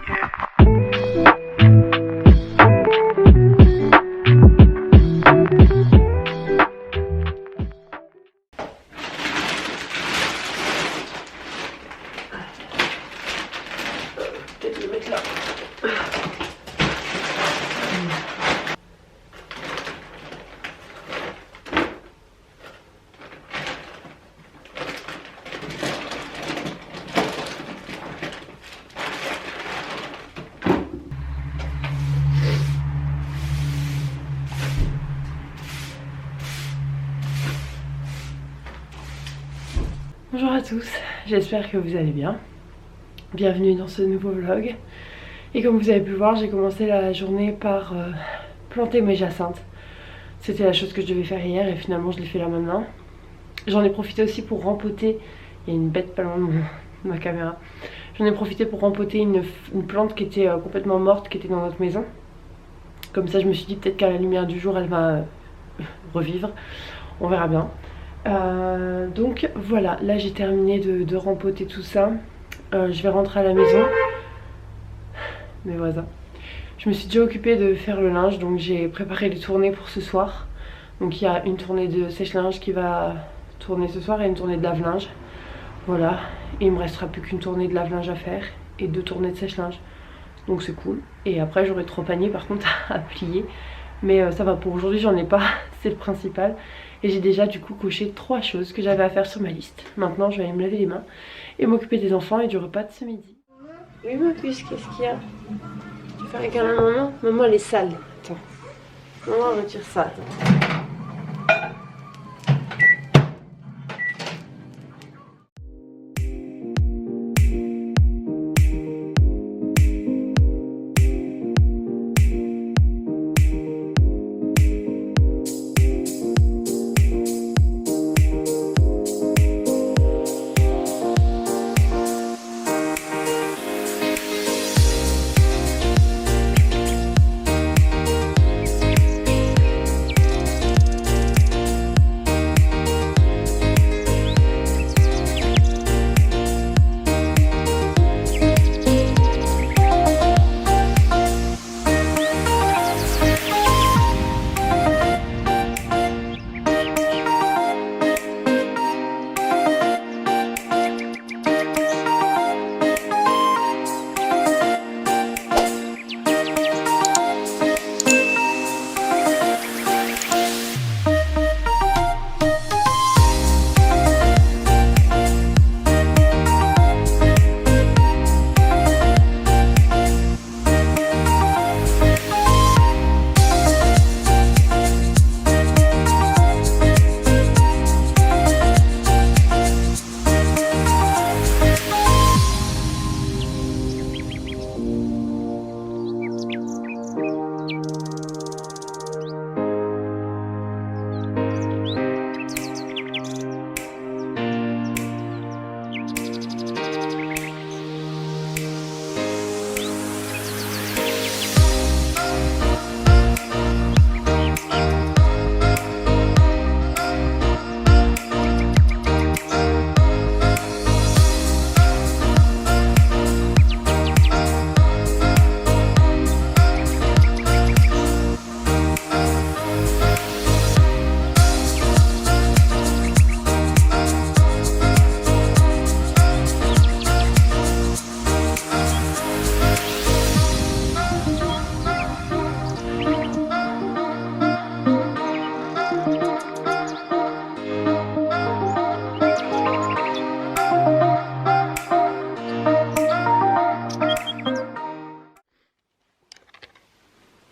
Peut-être le mettre là. Bonjour à tous, j'espère que vous allez bien. Bienvenue dans ce nouveau vlog. Et comme vous avez pu voir, j'ai commencé la journée par planter mes jacinthes. C'était la chose que je devais faire hier et finalement je l'ai fait là maintenant. J'en ai profité aussi pour rempoter. Il y a une bête pas loin de ma caméra. J'en ai profité pour rempoter une plante qui était complètement morte, qui était dans notre maison. Comme ça je me suis dit peut-être qu'à la lumière du jour elle va revivre. On verra bien. Donc voilà, là j'ai terminé de rempoter tout ça. Je vais rentrer à la maison. Mes voisins. Je me suis déjà occupée de faire le linge, donc j'ai préparé les tournées pour ce soir. Donc il y a une tournée de sèche-linge qui va tourner ce soir et une tournée de lave-linge. Voilà, et il me restera plus qu'une tournée de lave-linge à faire et 2 tournées de sèche-linge. Donc c'est cool. Et après j'aurai 3 paniers par contre à plier. Mais ça va, pour aujourd'hui j'en ai pas, c'est le principal. Et j'ai déjà du coup coché 3 choses que j'avais à faire sur ma liste. Maintenant je vais aller me laver les mains et m'occuper des enfants et du repas de ce midi. Oui ma puce, qu'est-ce qu'il y a? Tu veux faire un câlin à maman? Maman elle est sale. Attends. Maman retire ça, attends.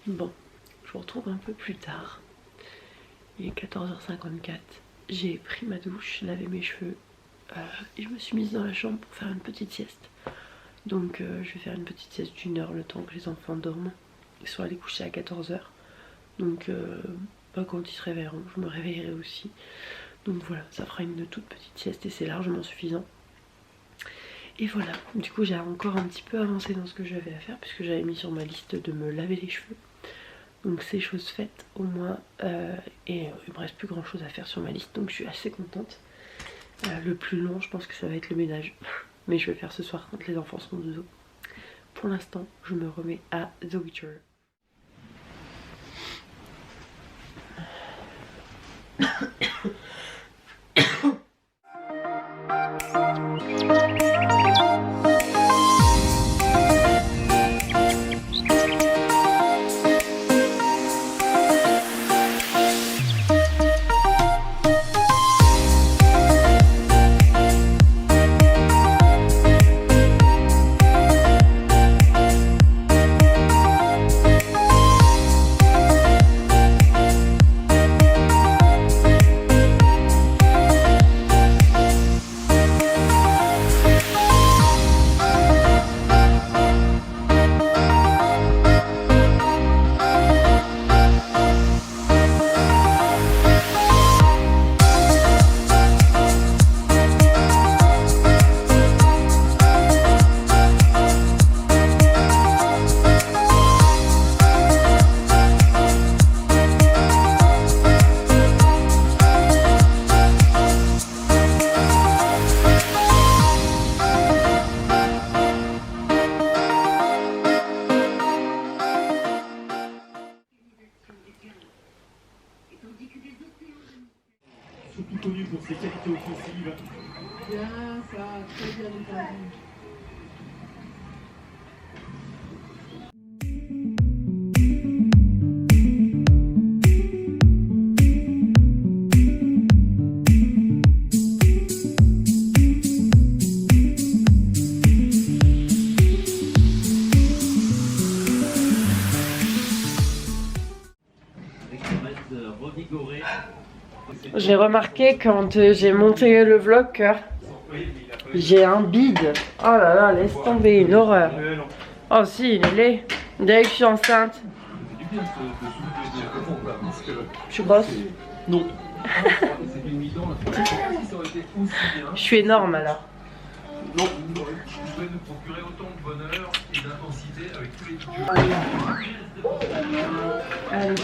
Bon, je vous retrouve un peu plus tard. Il est 14h54. J'ai pris ma douche, lavé mes cheveux et je me suis mise dans la chambre pour faire une petite sieste. Donc je vais faire une petite sieste d'1 heure le temps que les enfants dorment. Ils sont allés coucher à 14h. Donc quand ils se réveilleront, je me réveillerai aussi. Donc voilà, ça fera une toute petite sieste et c'est largement suffisant. Et voilà, du coup j'ai encore un petit peu avancé dans ce que j'avais à faire puisque j'avais mis sur ma liste de me laver les cheveux. Donc c'est chose faite au moins et il me reste plus grand chose à faire sur ma liste, donc je suis assez contente. Le plus long je pense que ça va être le ménage, mais je vais le faire ce soir quand les enfants seront de dos pour l'instant, je me remets à The Witcher. Surtout connu pour ses qualités offensives. Bien, ça, très bien entendu. J'ai remarqué quand j'ai monté le vlog que j'ai un bide. Oh là là, laisse tomber, une horreur. Oh si, il est laid. Dès que je suis enceinte. Je suis grosse. Non. Je suis énorme alors. Non. Vous pouvez nous procurer autant de bonheur et d'intensité avec tous les Allez.